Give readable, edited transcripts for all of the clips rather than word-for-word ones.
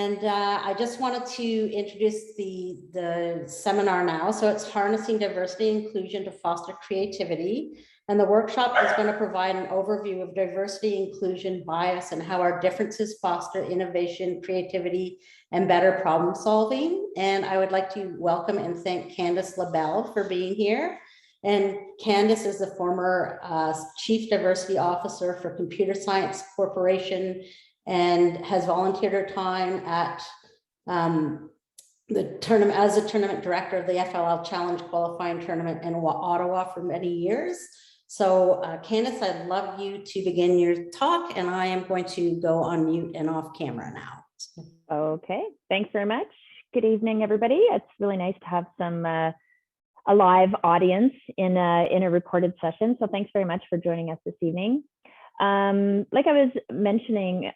And I just wanted to introduce the seminar now. So it's Harnessing Diversity and Inclusion to Foster Creativity. And the workshop is going to provide an overview of diversity, inclusion, bias, and how our differences foster innovation, creativity, and better problem solving. And I would like to welcome and thank Candice LaBelle for being here. And Candice is the former Chief Diversity Officer for Computer Science Corporation and has volunteered her time at the tournament as a tournament director of the FLL Challenge qualifying tournament in Ottawa for many years. So Candice, I'd love you to begin your talk, and I am going to go on mute and off camera now. Okay, thanks very much. Good evening, everybody. It's really nice to have some a live audience in a recorded session. So thanks very much for joining us this evening. Like I was mentioning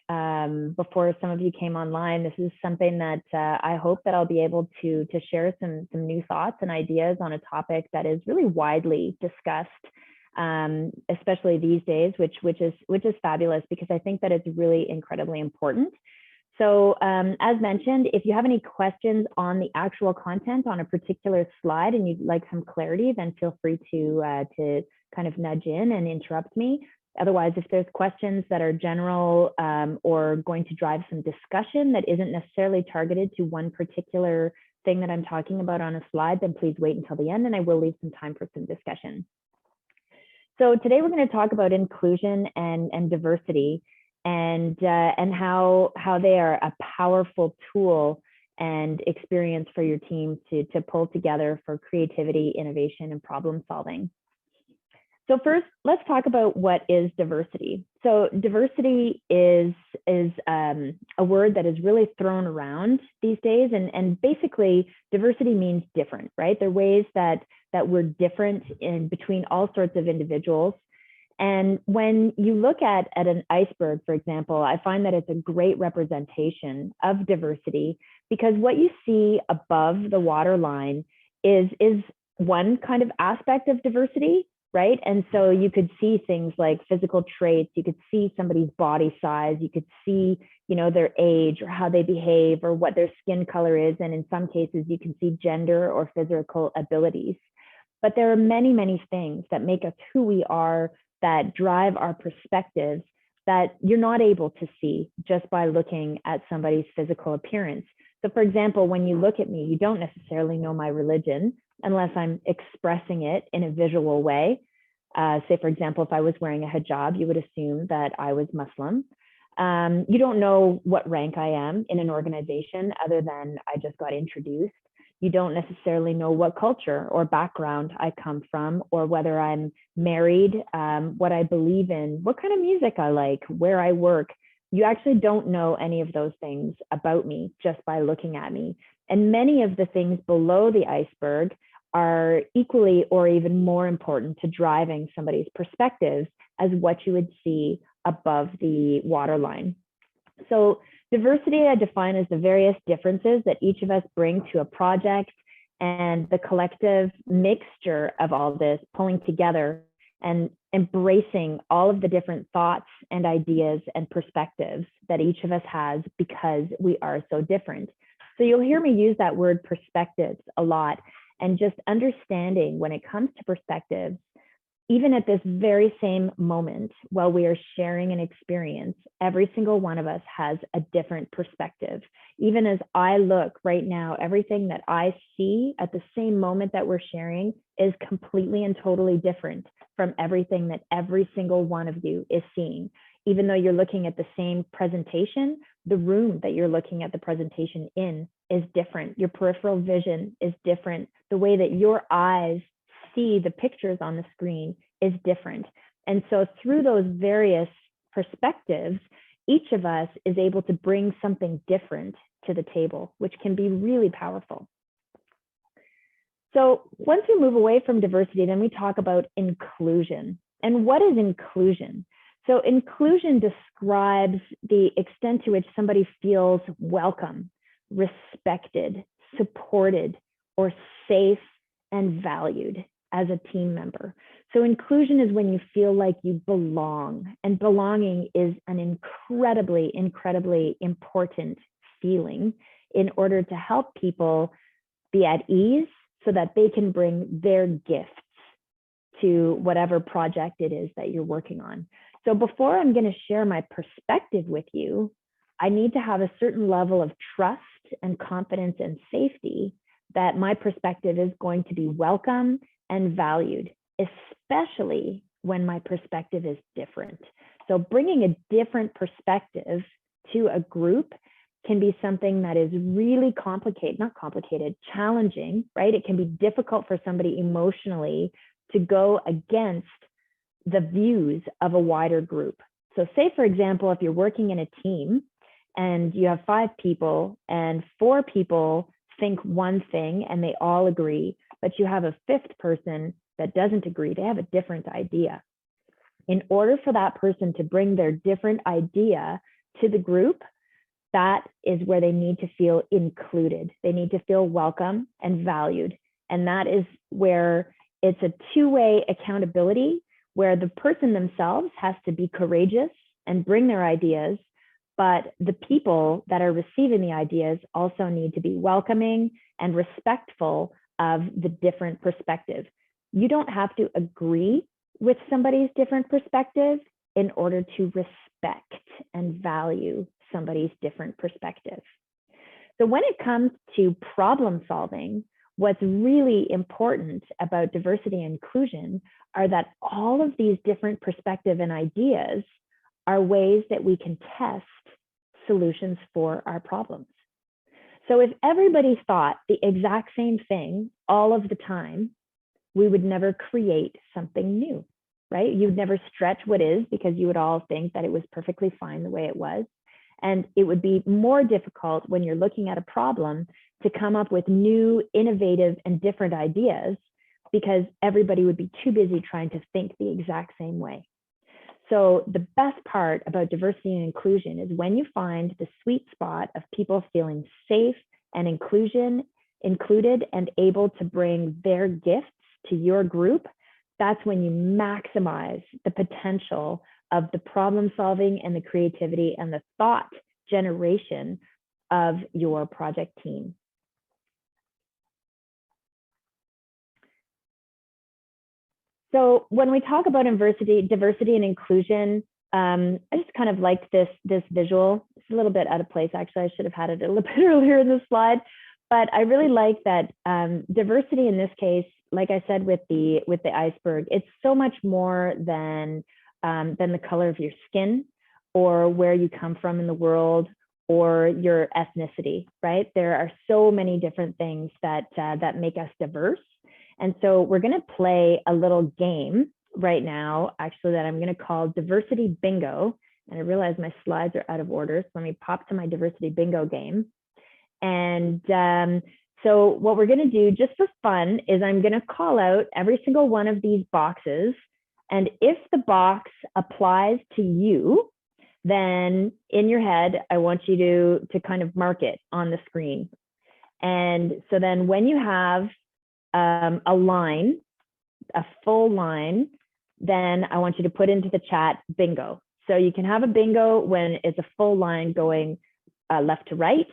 before some of you came online, this is something that I hope that I'll be able to share some new thoughts and ideas on a topic that is really widely discussed, especially these days, which is fabulous, because I think that it's really incredibly important. So as mentioned, if you have any questions on the actual content on a particular slide and you'd like some clarity, then feel free to kind of nudge in and interrupt me. Otherwise, if there's questions that are general or going to drive some discussion that isn't necessarily targeted to one particular thing that I'm talking about on a slide, then please wait until the end and I will leave some time for some discussion. So today we're going to talk about inclusion and diversity and how they are a powerful tool and experience for your team to pull together for creativity, innovation, and problem solving. So first, let's talk about what is diversity. So diversity is a word that is really thrown around these days, and basically diversity means different, right? There are ways that we're different in between all sorts of individuals. And when you look at an iceberg, for example, I find that it's a great representation of diversity, because what you see above the waterline is one kind of aspect of diversity, right? And so you could see things like physical traits, you could see somebody's body size, you could see, their age or how they behave or what their skin color is. And in some cases, you can see gender or physical abilities. But there are many, many things that make us who we are, that drive our perspectives, that you're not able to see just by looking at somebody's physical appearance. So for example, when you look at me, you don't necessarily know my religion unless I'm expressing it in a visual way. Say, for example, if I was wearing a hijab, you would assume that I was Muslim. You don't know what rank I am in an organization other than I just got introduced. You don't necessarily know what culture or background I come from, or whether I'm married, what I believe in, what kind of music I like, where I work. You actually don't know any of those things about me just by looking at me. And many of the things below the iceberg are equally or even more important to driving somebody's perspectives as what you would see above the waterline. So diversity I define as the various differences that each of us bring to a project, and the collective mixture of all this pulling together and embracing all of the different thoughts and ideas and perspectives that each of us has, because we are so different. So you'll hear me use that word perspectives a lot, and just understanding when it comes to perspectives, even at this very same moment, while we are sharing an experience, every single one of us has a different perspective. Even as I look right now, everything that I see at the same moment that we're sharing is completely and totally different from everything that every single one of you is seeing. Even though you're looking at the same presentation, the room that you're looking at the presentation in is different. Your peripheral vision is different. The way that your eyes see the pictures on the screen is different. And so through those various perspectives, each of us is able to bring something different to the table, which can be really powerful. So once we move away from diversity, then we talk about inclusion. And what is inclusion? So inclusion describes the extent to which somebody feels welcome, respected, supported, or safe and valued as a team member. So inclusion is when you feel like you belong, and belonging is an incredibly, incredibly important feeling in order to help people be at ease so that they can bring their gifts to whatever project it is that you're working on. So before I'm going to share my perspective with you, I need to have a certain level of trust and confidence and safety that my perspective is going to be welcome and valued, especially when my perspective is different. So bringing a different perspective to a group can be something that is really complicated, not complicated, challenging, right? It can be difficult for somebody emotionally to go against the views of a wider group. So say, for example, if you're working in a team and you have 5 people and 4 people think one thing and they all agree, but you have a 5th person that doesn't agree, they have a different idea. In order for that person to bring their different idea to the group, that is where they need to feel included. They need to feel welcome and valued. And that is where it's a two-way accountability, where the person themselves has to be courageous and bring their ideas, but the people that are receiving the ideas also need to be welcoming and respectful of the different perspective. You don't have to agree with somebody's different perspective in order to respect and value somebody's different perspective. So when it comes to problem solving, what's really important about diversity and inclusion are that all of these different perspectives and ideas are ways that we can test solutions for our problems. So if everybody thought the exact same thing all of the time, we would never create something new, right? You'd never stretch what is, because you would all think that it was perfectly fine the way it was. And it would be more difficult when you're looking at a problem to come up with new, innovative, and different ideas, because everybody would be too busy trying to think the exact same way. So the best part about diversity and inclusion is when you find the sweet spot of people feeling safe and included and able to bring their gifts to your group, that's when you maximize the potential of the problem solving and the creativity and the thought generation of your project team. So when we talk about diversity and inclusion, I just kind of liked this visual. It's a little bit out of place, actually. I should have had it a little bit earlier in the slide, but I really like that diversity in this case, like I said with the iceberg, it's so much more than the color of your skin or where you come from in the world or your ethnicity, right? There are so many different things that make us diverse. And so we're going to play a little game right now, actually, that I'm going to call Diversity Bingo. And I realize my slides are out of order, so let me pop to my Diversity Bingo game. And so what we're going to do just for fun is I'm going to call out every single one of these boxes. And if the box applies to you, then in your head, I want you to kind of mark it on the screen. And so then when you have a line, a full line, then I want you to put into the chat bingo. So you can have a bingo when it's a full line going left to right,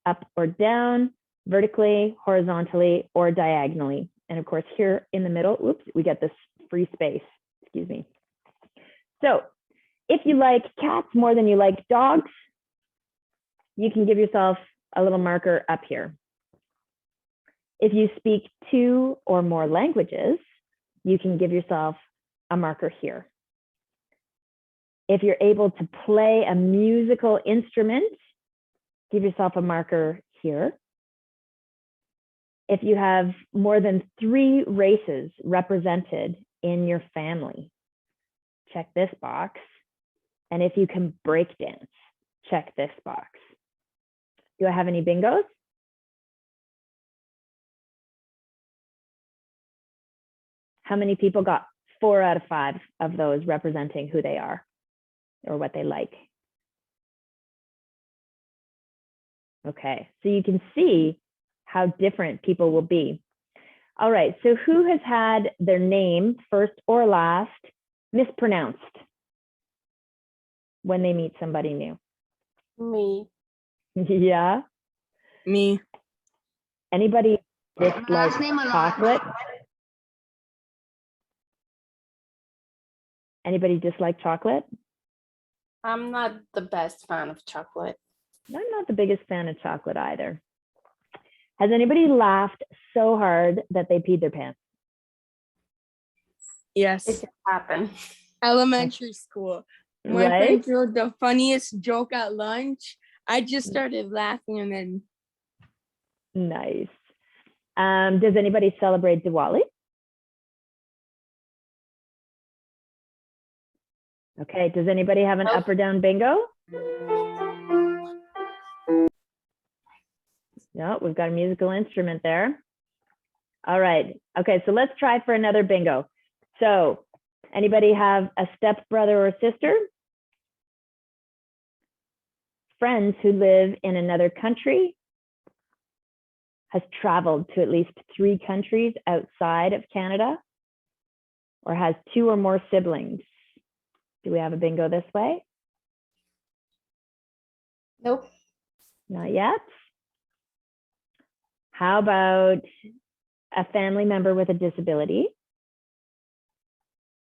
up or down, vertically, horizontally, or diagonally. And of course, here in the middle, oops, we get this free space, excuse me. So if you like cats more than you like dogs, you can give yourself a little marker up here. If you speak 2 or more languages, you can give yourself a marker here. If you're able to play a musical instrument, give yourself a marker here. If you have more than 3 races represented in your family, check this box. And if you can break dance, check this box. Do I have any bingos? How many people got 4 out of 5 of those representing who they are or what they like? Okay, so you can see how different people will be. All right, so who has had their name, first or last, mispronounced when they meet somebody new? Me. Yeah. Me. Anybody dislike Last name Alon. chocolate? Anybody dislike chocolate? I'm not the best fan of chocolate. I'm not the biggest fan of chocolate either. Has anybody laughed so hard that they peed their pants? Yes. It can happen. Elementary school. My Right? friend told the funniest joke at lunch. I just started laughing and then Nice. Does anybody celebrate Diwali? Okay, does anybody have an Nope. up or down bingo? No, we've got a musical instrument there. All right, okay, so let's try for another bingo. So, anybody have a stepbrother or sister? Friends who live in another country? Has traveled to at least 3 countries outside of Canada? Or has 2 or more siblings? Do we have a bingo this way? Nope. Not yet. How about a family member with a disability?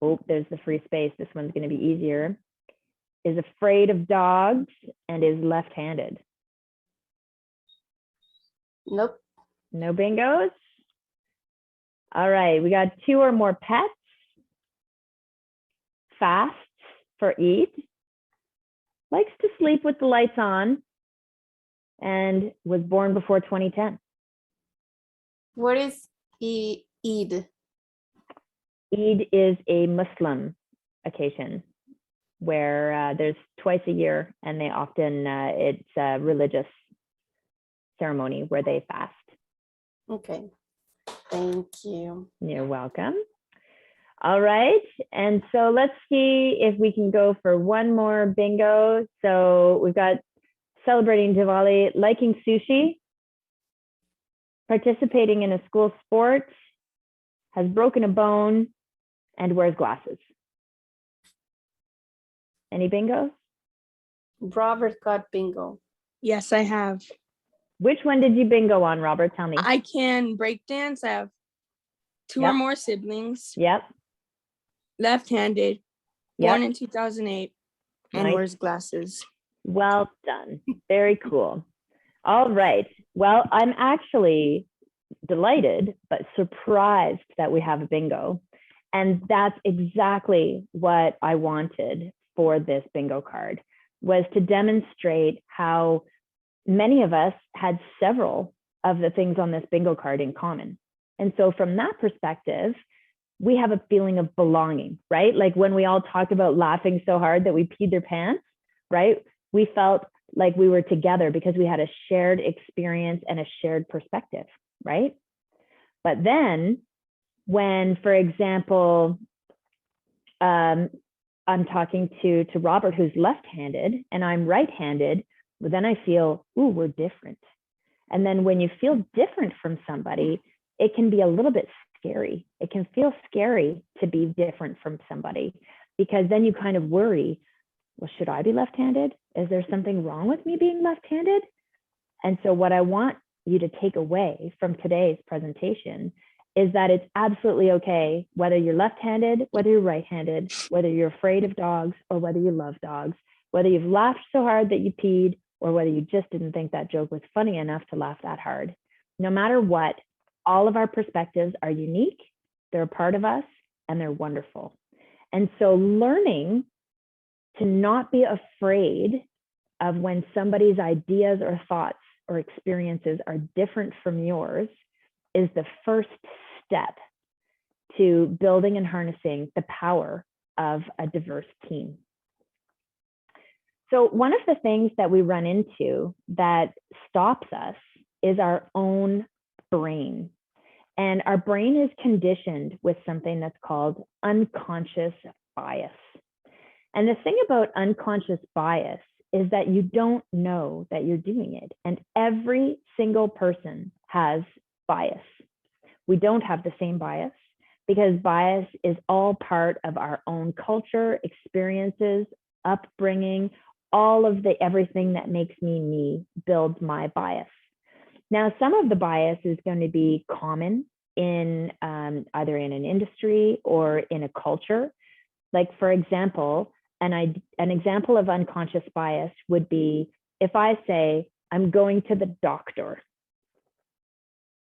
Oh, there's the free space. This one's going to be easier. Is afraid of dogs and is left-handed. Nope. No bingos? All right, we got 2 or more pets. Fasts for eat. Likes to sleep with the lights on and was born before 2010. What is Eid? Eid is a Muslim occasion where there's twice a year, and they often, it's a religious ceremony where they fast. Okay. Thank you. You're welcome. All right, and so let's see if we can go for one more bingo. So we've got celebrating Diwali, liking sushi, participating in a school sport, has broken a bone, and wears glasses. Any bingos? Robert got bingo. yes, I have. Which one did you bingo on, Robert? Tell me. I can break dance. I have 2 or Yep. more siblings. Yep. Left-handed. Yep. Born in 2008 and Nice. wears glasses. Well done. Very cool. All right. Well, I'm actually delighted but surprised that we have a bingo. And that's exactly what I wanted for this bingo card, was to demonstrate how many of us had several of the things on this bingo card in common. And so from that perspective, we have a feeling of belonging, right? Like when we all talked about laughing so hard that we peed their pants, right? We felt like we were together because we had a shared experience and a shared perspective, right? But then when, for example, I'm talking to Robert, who's left-handed, and I'm right-handed, well, then I feel, ooh, we're different. And then when you feel different from somebody, it can be a little bit scary. It can feel scary to be different from somebody, because then you kind of worry, well, should I be left-handed? Is there something wrong with me being left-handed? And so what I want you to take away from today's presentation is that it's absolutely okay, whether you're left-handed, whether you're right-handed, whether you're afraid of dogs or whether you love dogs, whether you've laughed so hard that you peed or whether you just didn't think that joke was funny enough to laugh that hard. No matter what, all of our perspectives are unique, they're a part of us, and they're wonderful. And so learning to not be afraid of when somebody's ideas or thoughts or experiences are different from yours is the first step to building and harnessing the power of a diverse team. So one of the things that we run into that stops us is our own brain. And our brain is conditioned with something that's called unconscious bias. And the thing about unconscious bias is that you don't know that you're doing it. And every single person has bias. We don't have the same bias because bias is all part of our own culture, experiences, upbringing, all of the everything that makes me me builds my bias. Now, some of the bias is going to be common in either in an industry or in a culture. Like, for example, an example of unconscious bias would be if I say, I'm going to the doctor.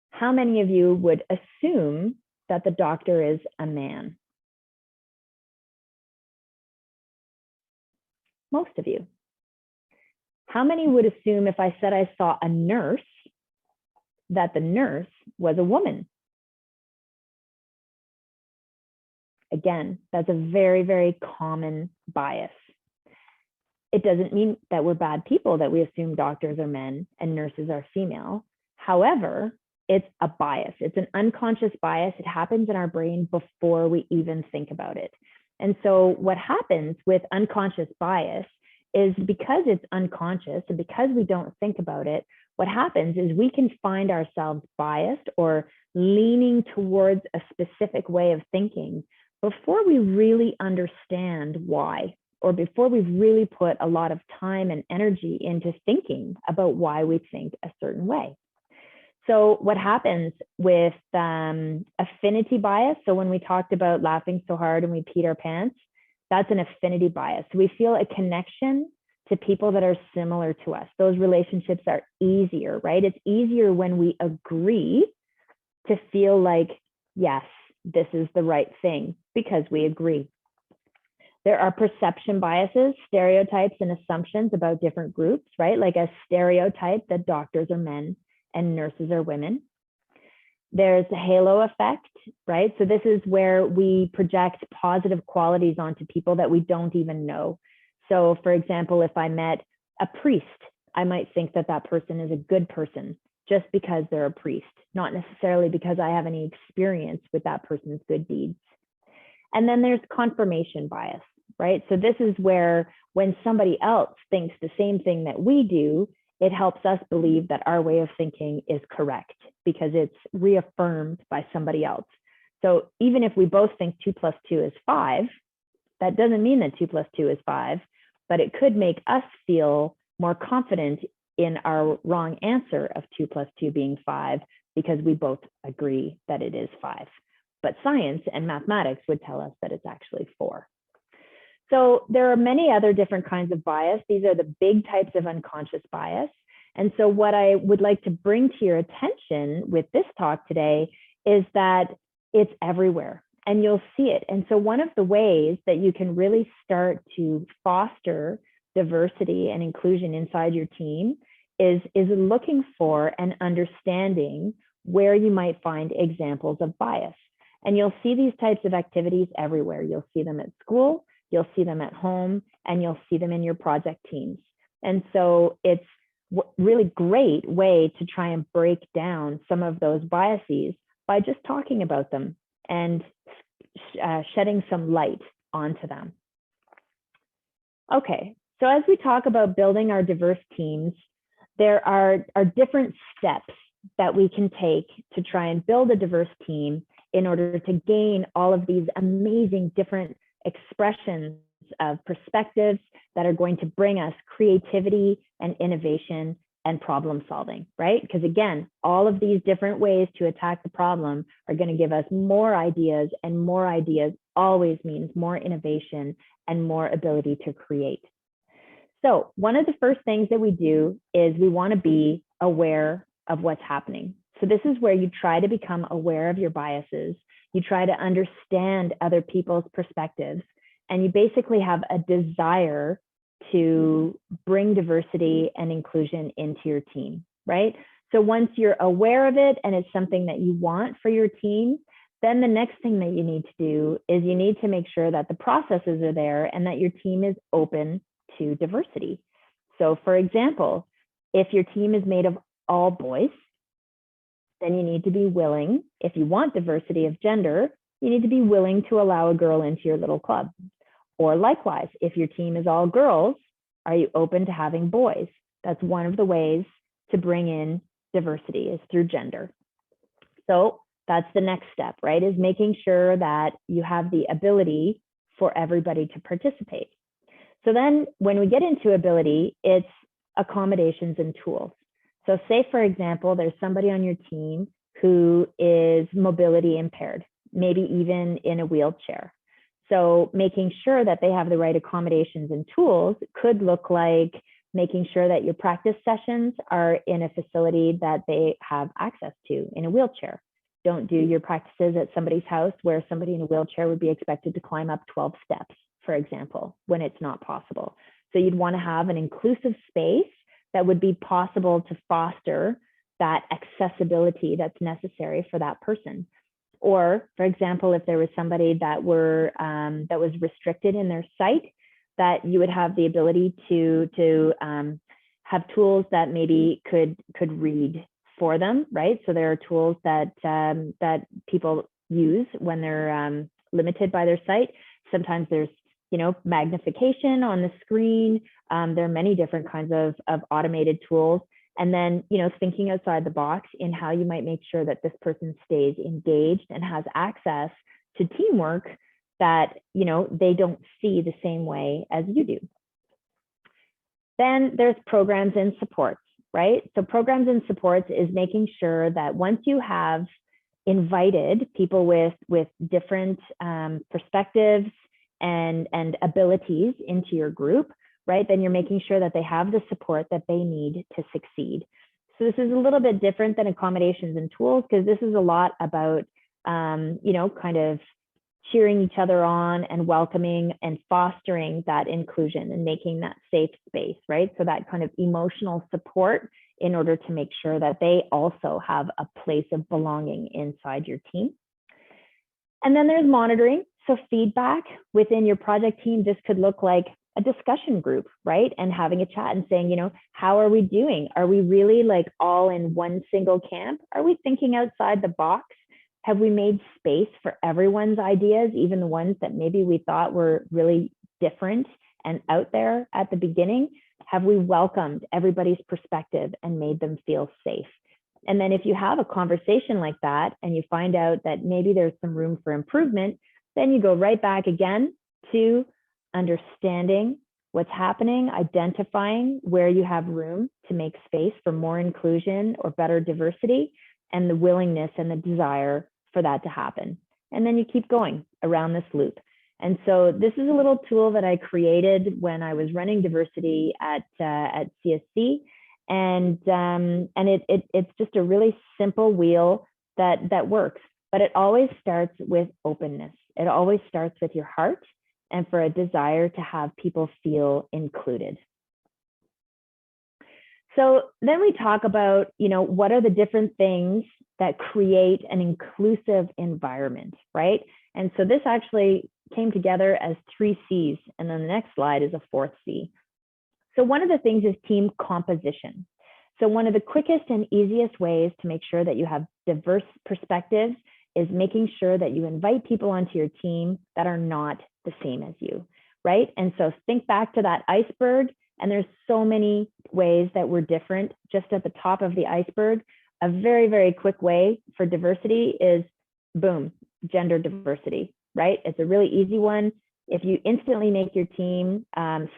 How many of you would assume that the doctor is a man? Most of you. How many would assume if I said I saw a nurse, that the nurse was a woman? Again, that's a very, very common bias. It doesn't mean that we're bad people, that we assume doctors are men and nurses are female. However, it's a bias. It's an unconscious bias. It happens in our brain before we even think about it. And so what happens with unconscious bias is because it's unconscious and because we don't think about it, what happens is we can find ourselves biased or leaning towards a specific way of thinking before we really understand why, or before we've really put a lot of time and energy into thinking about why we think a certain way. So what happens with affinity bias, so when we talked about laughing so hard and we peed our pants, that's an affinity bias. So we feel a connection to people that are similar to us. Those relationships are easier, right? It's easier when we agree to feel like, yes, this is the right thing because we agree. There are perception biases, stereotypes, and assumptions about different groups, right? Like a stereotype that doctors are men and nurses are women. There's the halo effect, right? So this is where we project positive qualities onto people that we don't even know. So for example, if I met a priest, I might think that that person is a good person just because they're a priest, not necessarily because I have any experience with that person's good deeds. And then there's confirmation bias, right? So this is where when somebody else thinks the same thing that we do, it helps us believe that our way of thinking is correct because it's reaffirmed by somebody else. So even if we both think 2 + 2 is 5, that doesn't mean that 2 + 2 is 5, but it could make us feel more confident in our wrong answer of 2 + 2 being 5 because we both agree that it is 5. But science and mathematics would tell us that it's actually 4. So there are many other different kinds of bias. These are the big types of unconscious bias. And so what I would like to bring to your attention with this talk today is that it's everywhere and you'll see it. And so one of the ways that you can really start to foster diversity and inclusion inside your team is looking for and understanding where you might find examples of bias. And you'll see these types of activities everywhere. You'll see them at school, you'll see them at home, and you'll see them in your project teams. And so it's a really great way to try and break down some of those biases by just talking about them and shedding some light onto them. Okay, so as we talk about building our diverse teams, there are different steps that we can take to try and build a diverse team in order to gain all of these amazing different expressions of perspectives that are going to bring us creativity and innovation and problem solving, right? Because again, all of these different ways to attack the problem are going to give us more ideas, and more ideas always means more innovation and more ability to create. So one of the first things that we do is we want to be aware of what's happening. So this is where you try to become aware of your biases. You try to understand other people's perspectives, and you basically have a desire to bring diversity and inclusion into your team, right? So once you're aware of it and it's something that you want for your team, then the next thing that you need to do is you need to make sure that the processes are there and that your team is open to diversity. So for example, if your team is made of all boys, then you need to be willing, if you want diversity of gender, you need to be willing to allow a girl into your little club. Or likewise, if your team is all girls, are you open to having boys? That's one of the ways to bring in diversity, is through gender. So that's the next step, right? Is making sure that you have the ability for everybody to participate. So then when we get into ability, it's accommodations and tools. So say, for example, there's somebody on your team who is mobility impaired, maybe even in a wheelchair. So making sure that they have the right accommodations and tools could look like making sure that your practice sessions are in a facility that they have access to in a wheelchair. Don't do your practices at somebody's house where somebody in a wheelchair would be expected to climb up 12 steps, for example, when it's not possible. So you'd want to have an inclusive space that would be possible to foster that accessibility that's necessary for that person. Or, for example, if there was somebody that was restricted in their sight, that you would have the ability to have tools that maybe could read for them, right? So there are tools that that people use when they're limited by their sight. Sometimes there's magnification on the screen. There are many different kinds of automated tools. And then, thinking outside the box in how you might make sure that this person stays engaged and has access to teamwork that, they don't see the same way as you do. Then there's programs and supports, right? So programs and supports is making sure that once you have invited people with different perspectives and abilities into your group, right, then you're making sure that they have the support that they need to succeed. So this is a little bit different than accommodations and tools, because this is a lot about, kind of cheering each other on and welcoming and fostering that inclusion and making that safe space, right? So that kind of emotional support in order to make sure that they also have a place of belonging inside your team. And then there's monitoring. So feedback within your project team, this could look like a discussion group, right? And having a chat and saying, how are we doing? Are we really like all in one single camp? Are we thinking outside the box? Have we made space for everyone's ideas, even the ones that maybe we thought were really different and out there at the beginning? Have we welcomed everybody's perspective and made them feel safe? And then if you have a conversation like that and you find out that maybe there's some room for improvement, then you go right back again to understanding what's happening, identifying where you have room to make space for more inclusion or better diversity, and the willingness and the desire for that to happen. And then you keep going around this loop. And so this is a little tool that I created when I was running diversity at CSC. And it's just a really simple wheel that works, but it always starts with openness. It always starts with your heart and for a desire to have people feel included. So then we talk about, what are the different things that create an inclusive environment, right? And so this actually came together as 3 C's, and then the next slide is a 4th C. So one of the things is team composition. So one of the quickest and easiest ways to make sure that you have diverse perspectives is making sure that you invite people onto your team that are not the same as you, right? And so think back to that iceberg, and there's so many ways that we're different just at the top of the iceberg. A very, very quick way for diversity is, boom, gender diversity, right? It's a really easy one. If you instantly make your team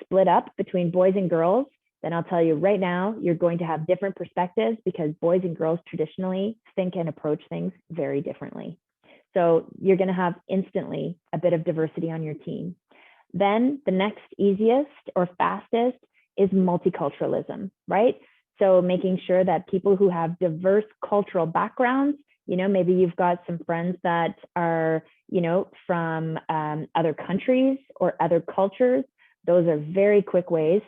split up between boys and girls, then I'll tell you right now, you're going to have different perspectives because boys and girls traditionally think and approach things very differently. So you're going to have instantly a bit of diversity on your team. Then the next easiest or fastest is multiculturalism, right? So making sure that people who have diverse cultural backgrounds, maybe you've got some friends that are, from other countries or other cultures. Those are very quick ways.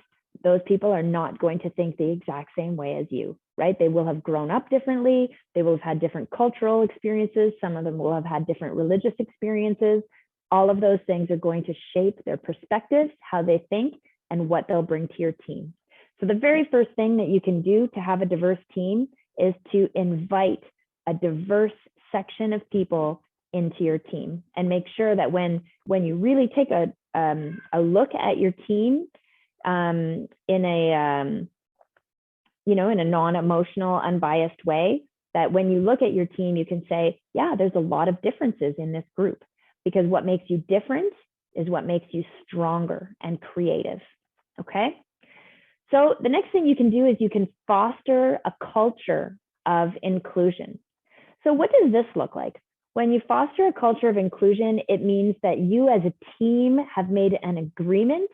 Those people are not going to think the exact same way as you, right? They will have grown up differently. They will have had different cultural experiences. Some of them will have had different religious experiences. All of those things are going to shape their perspectives, how they think, and what they'll bring to your team. So the very first thing that you can do to have a diverse team is to invite a diverse section of people into your team, and make sure that when you really take a look at your team in a non-emotional, unbiased way, that when you look at your team, you can say, yeah, there's a lot of differences in this group, because what makes you different is what makes you stronger and creative. Okay. So the next thing you can do is you can foster a culture of inclusion. So what does this look like? When you foster a culture of inclusion, it means that you as a team have made an agreement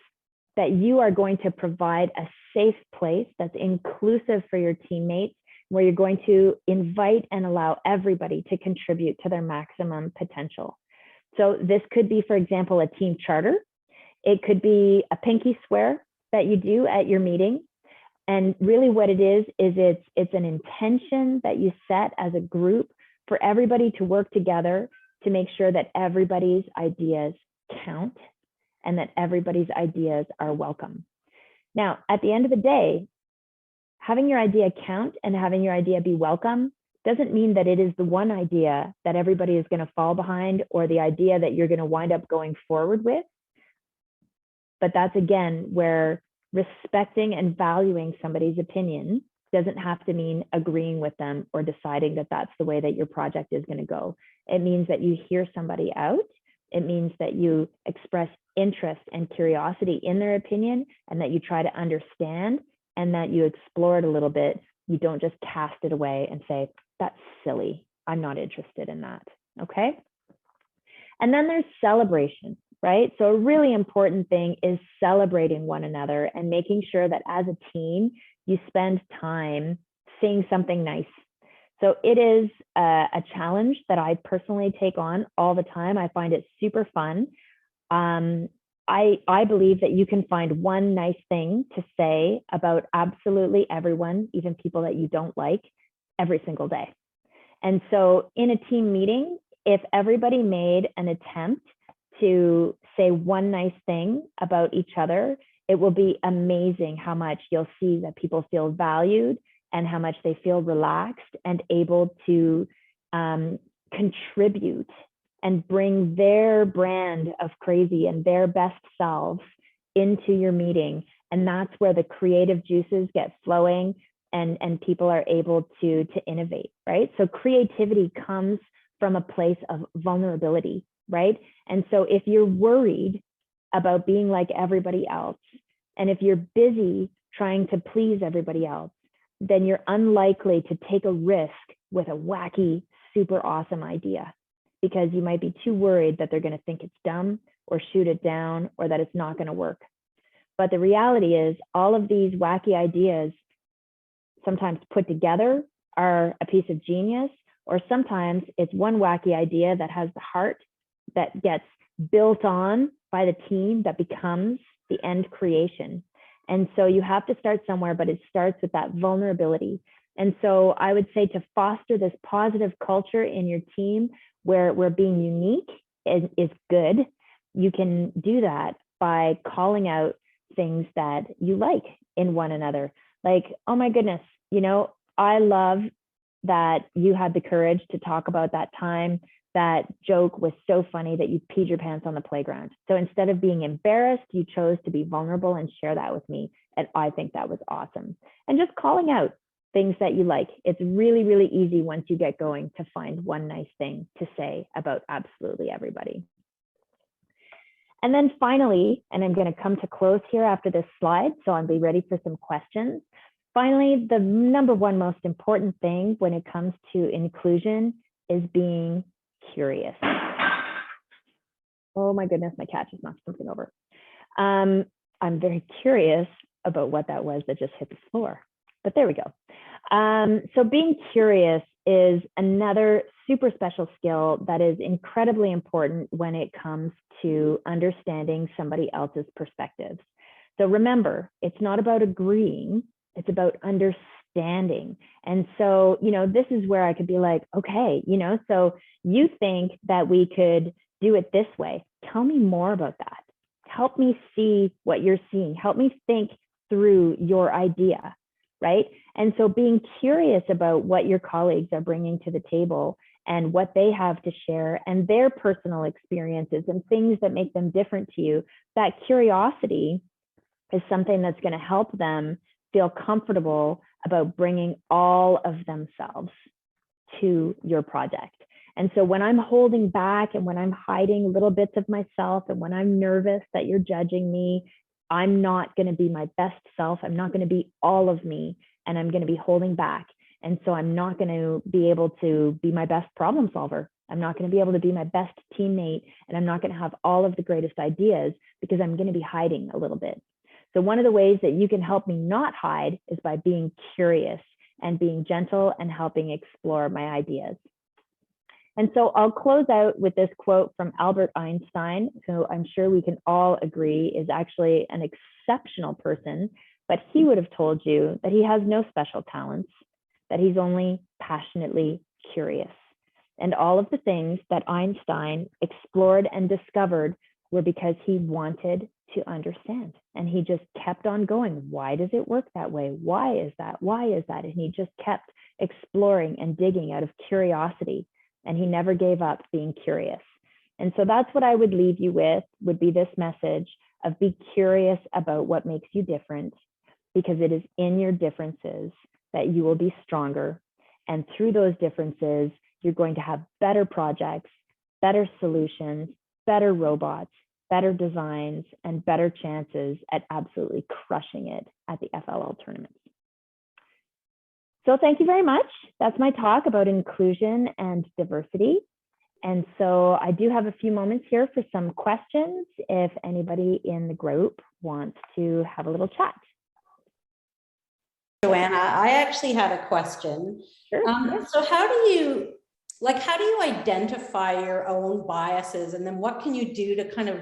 that you are going to provide a safe place that's inclusive for your teammates, where you're going to invite and allow everybody to contribute to their maximum potential. So this could be, for example, a team charter. It could be a pinky swear that you do at your meeting. And really what it is it's an intention that you set as a group for everybody to work together to make sure that everybody's ideas count and that everybody's ideas are welcome. Now, at the end of the day, having your idea count and having your idea be welcome doesn't mean that it is the one idea that everybody is going to fall behind or the idea that you're going to wind up going forward with. But that's, again, where respecting and valuing somebody's opinion doesn't have to mean agreeing with them or deciding that that's the way that your project is going to go. It means that you hear somebody out. It means that you express interest and curiosity in their opinion and that you try to understand and that you explore it a little bit. You don't just cast it away and say, that's silly. I'm not interested in that. Okay. And then there's celebration, right? So a really important thing is celebrating one another and making sure that as a team, you spend time saying something nice. So it is a challenge that I personally take on all the time. I find it super fun. I believe that you can find one nice thing to say about absolutely everyone, even people that you don't like, every single day. And so in a team meeting, if everybody made an attempt to say one nice thing about each other, it will be amazing how much you'll see that people feel valued and how much they feel relaxed and able to contribute and bring their brand of crazy and their best selves into your meeting. And that's where the creative juices get flowing and people are able to innovate, right? So creativity comes from a place of vulnerability, right? And so if you're worried about being like everybody else, and if you're busy trying to please everybody else, then you're unlikely to take a risk with a wacky, super awesome idea, because you might be too worried that they're going to think it's dumb or shoot it down or that it's not going to work. But the reality is all of these wacky ideas, sometimes put together, are a piece of genius, or sometimes it's one wacky idea that has the heart that gets built on by the team that becomes the end creation. And so you have to start somewhere, but it starts with that vulnerability. And so I would say to foster this positive culture in your team where being unique is good, you can do that by calling out things that you like in one another. Like, oh my goodness, I love that you had the courage to talk about that time that joke was so funny that you peed your pants on the playground. So instead of being embarrassed, you chose to be vulnerable and share that with me. And I think that was awesome. And just calling out things that you like. It's really, really easy once you get going to find one nice thing to say about absolutely everybody. And then finally, and I'm going to come to close here after this slide, so I'll be ready for some questions. Finally, the number one most important thing when it comes to inclusion is being curious. Oh my goodness, my cat just knocked something over. I'm very curious about what that was that just hit the floor, but there we go. So being curious is another super special skill that is incredibly important when it comes to understanding somebody else's perspectives. So remember, it's not about agreeing, it's about understanding. And so, this is where I could be like, okay, so you think that we could do it this way. Tell me more about that. Help me see what you're seeing. Help me think through your idea, right? And so being curious about what your colleagues are bringing to the table and what they have to share and their personal experiences and things that make them different to you, that curiosity is something that's going to help them feel comfortable about bringing all of themselves to your project. And so when I'm holding back and when I'm hiding little bits of myself and when I'm nervous that you're judging me, I'm not going to be my best self. I'm not going to be all of me, and I'm going to be holding back. And so I'm not going to be able to be my best problem solver. I'm not going to be able to be my best teammate, and I'm not going to have all of the greatest ideas because I'm going to be hiding a little bit. So one of the ways that you can help me not hide is by being curious and being gentle and helping explore my ideas. And so I'll close out with this quote from Albert Einstein, who I'm sure we can all agree is actually an exceptional person, but he would have told you that he has no special talents, that he's only passionately curious. And all of the things that Einstein explored and discovered were because he wanted to understand. And he just kept on going. Why does it work that way? Why is that? Why is that? And he just kept exploring and digging out of curiosity. And he never gave up being curious. And so that's what I would leave you with, would be this message of be curious about what makes you different, because it is in your differences that you will be stronger. And through those differences, you're going to have better projects, better solutions, better robots, better designs, and better chances at absolutely crushing it at the FLL tournaments. So thank you very much. That's my talk about inclusion and diversity. And so I do have a few moments here for some questions if anybody in the group wants to have a little chat. Joanna, I actually had a question. Sure. So how do you identify your own biases, and then what can you do to kind of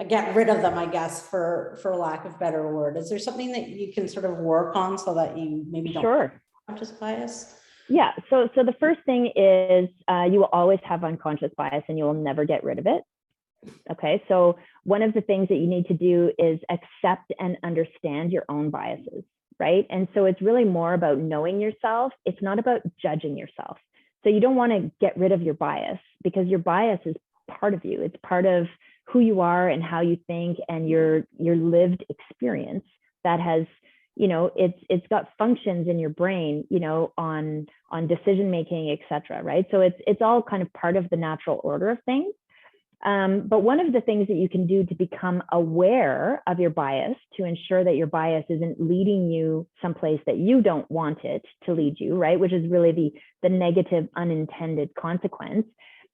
get rid of them, I guess, for lack of better word? Is there something that you can sort of work on so that you maybe don't Sure. unconscious bias? Yeah, so the first thing is you will always have unconscious bias and you will never get rid of it. Okay, so one of the things that you need to do is accept and understand your own biases, right? And so it's really more about knowing yourself. It's not about judging yourself. So you don't want to get rid of your bias, because your bias is part of you. It's part of who you are and how you think, and your lived experience that has, you know, it's got functions in your brain, you know, on decision making, etc. Right? So it's all kind of part of the natural order of things. But one of the things that you can do to become aware of your bias, to ensure that your bias isn't leading you someplace that you don't want it to lead you, right, which is really the negative unintended consequence,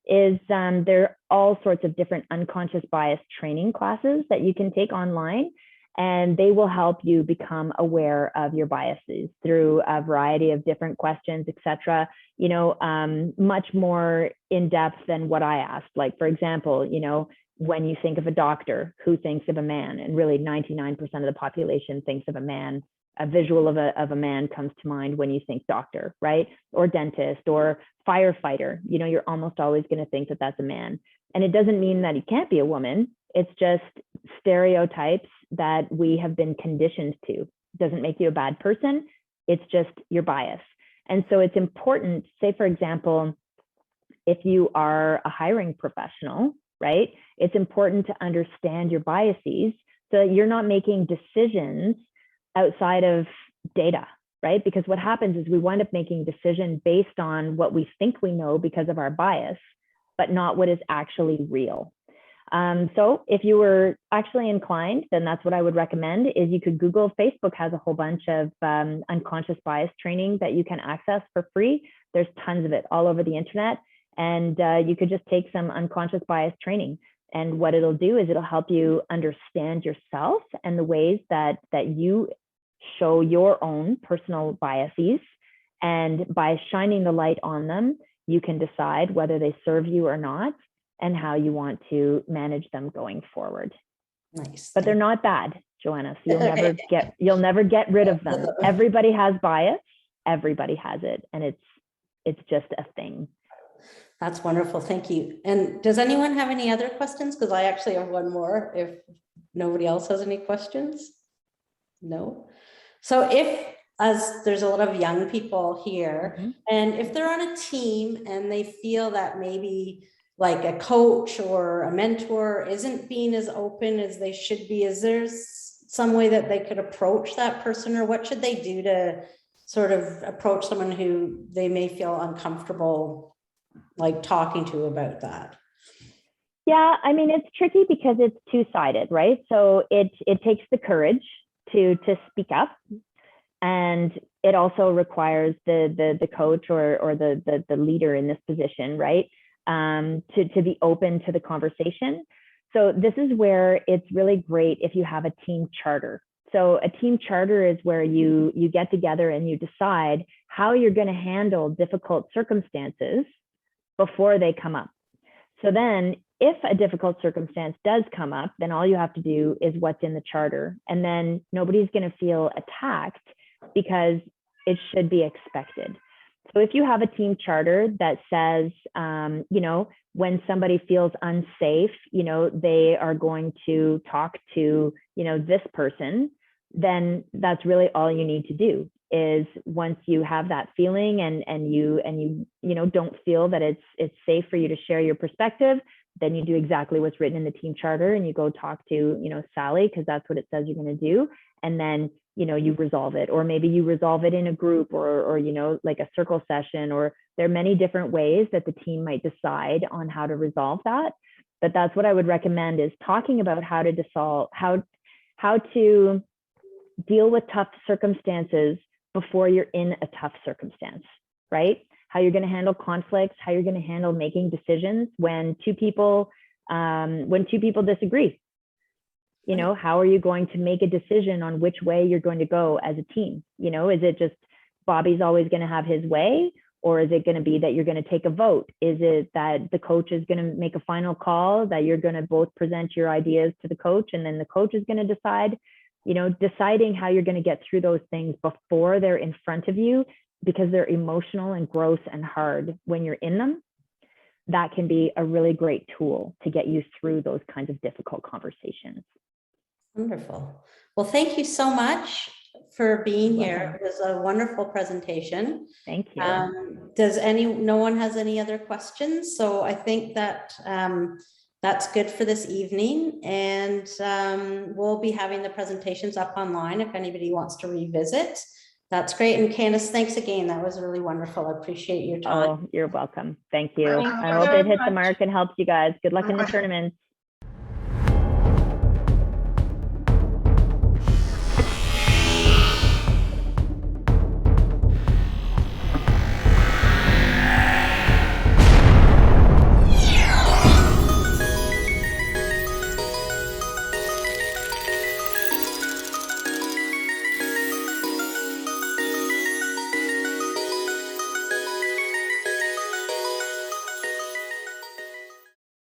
is there are all sorts of different unconscious bias training classes that you can take online, and they will help you become aware of your biases through a variety of different questions, etc. You know, much more in depth than what I asked. Like, for example, you know, when you think of a doctor, who thinks of a man? And really 99% of the population thinks of a man. A visual of a man comes to mind when you think doctor, right? Or dentist or firefighter. You know, you're almost always going to think that that's a man. And it doesn't mean that he can't be a woman. It's just stereotypes that we have been conditioned to. It doesn't make you a bad person. It's just your bias. And so it's important, say, for example, if you are a hiring professional, right? It's important to understand your biases so that you're not making decisions outside of data, right? Because what happens is we wind up making a decision based on what we think we know because of our bias, but not what is actually real. So if you were actually inclined, then that's what I would recommend, is you could Google. Facebook has a whole bunch of unconscious bias training that you can access for free. There's tons of it all over the internet. And you could just take some unconscious bias training. And what it'll do is it'll help you understand yourself and the ways that you show your own personal biases. And by shining the light on them, you can decide whether they serve you or not, and how you want to manage them going forward. Nice. But they're not bad, Joanna. So you'll never get rid of them. Everybody has bias. Everybody has it, and it's just a thing. That's wonderful. Thank you. And does anyone have any other questions? Because I actually have one more if nobody else has any questions. No. So as there's a lot of young people here, and if they're on a team and they feel that maybe like a coach or a mentor isn't being as open as they should be, is there some way that they could approach that person, or what should they do to sort of approach someone who they may feel uncomfortable like talking to about that? Yeah, I mean, it's tricky because it's two-sided, right? So it takes the courage to speak up, and it also requires the coach or the leader in this position, right? To be open to the conversation. So this is where it's really great if you have a team charter. So a team charter is where you get together and you decide how you're going to handle difficult circumstances before they come up. So then if a difficult circumstance does come up, then all you have to do is what's in the charter. And then nobody's going to feel attacked because it should be expected. So if you have a team charter that says, you know, when somebody feels unsafe, you know, they are going to talk to, you know, this person, then that's really all you need to do. Is once you have that feeling and you know, don't feel that it's safe for you to share your perspective, then you do exactly what's written in the team charter and you go talk to, you know, Sally, because that's what it says you're going to do. And then, you know, you resolve it, or maybe you resolve it in a group or, you know, like a circle session, or there are many different ways that the team might decide on how to resolve that. But that's what I would recommend, is talking about how to deal with tough circumstances before you're in a tough circumstance, right? How you're going to handle conflicts, how you're going to handle making decisions when two people disagree. You know, how are you going to make a decision on which way you're going to go as a team? You know, is it just Bobby's always going to have his way, or is it going to be that you're going to take a vote? Is it that the coach is going to make a final call, that you're going to both present your ideas to the coach and then the coach is going to decide? You know, deciding how you're going to get through those things before they're in front of you, because they're emotional and gross and hard when you're in them, that can be a really great tool to get you through those kinds of difficult conversations. Wonderful. Well, thank you so much for being You're here. welcome. It was a wonderful presentation. Thank you. No one has any other questions? So I think that that's good for this evening, and we'll be having the presentations up online if anybody wants to revisit. That's great. And Candace, thanks again. That was really wonderful. I appreciate your time. Oh, you're welcome. Thank you. Thank I you hope very it hits the much. mark and helps you guys. Good luck in the tournament.